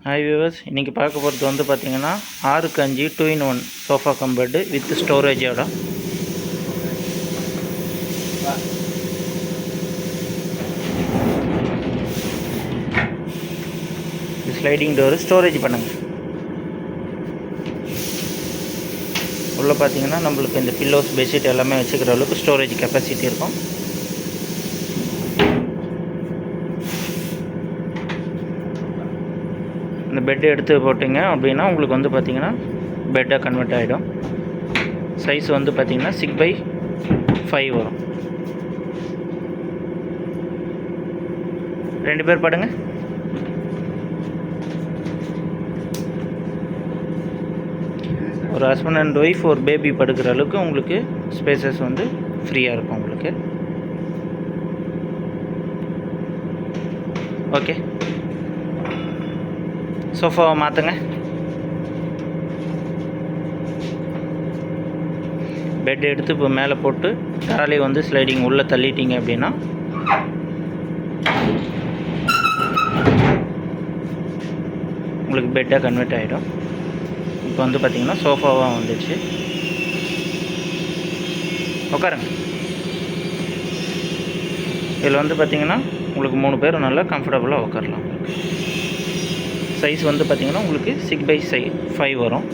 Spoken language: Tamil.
ஹாய் வியூவர்ஸ், இன்றைக்கி பார்க்க போகிறது வந்து பார்த்திங்கன்னா 6x5 2-in-1 sofa cum bed with ஸ்டோரேஜோட. ஸ்லைடிங் டோரு ஸ்டோரேஜ் பண்ணுங்கள். உள்ளே பார்த்தீங்கன்னா நம்மளுக்கு இந்த பில்லோஸ் பெட்ஷீட் எல்லாமே வச்சுக்கிற அளவுக்கு ஸ்டோரேஜ் கெப்பாசிட்டி இருக்கும். இந்த பெட்டு எடுத்து போட்டிங்க அப்படின்னா உங்களுக்கு வந்து பார்த்திங்கன்னா பெட்டாக கன்வெர்ட் ஆகிடும். சைஸ் வந்து பார்த்திங்கன்னா 6x5 வரும். 2 பேர் படுங்க. ஒரு ஹஸ்பண்ட் அண்ட் ஒய்ஃப் ஒரு பேபி படுக்கிற அளவுக்கு உங்களுக்கு ஸ்பேசஸ் வந்து ஃப்ரீயாக இருக்கும் உங்களுக்கு. ஓகே, சோஃபாவை மாற்றுங்க. பெட் எடுத்து இப்போ மேலே போட்டு ட்ராலி வந்து ஸ்லைடிங் உள்ளே தள்ளிட்டீங்க அப்படின்னா உங்களுக்கு பெட்டாக கன்வெர்ட் ஆகிடும். இப்போ வந்து பார்த்திங்கன்னா சோஃபாவாக வந்துடுச்சு. உட்காருங்க. இதில் வந்து பார்த்திங்கன்னா உங்களுக்கு 3 பேர் நல்லா கம்ஃபர்டபுளாக உட்காரலாம். சைஸ் வந்து பார்த்திங்கன்னா உங்களுக்கு 6x5 வரும்.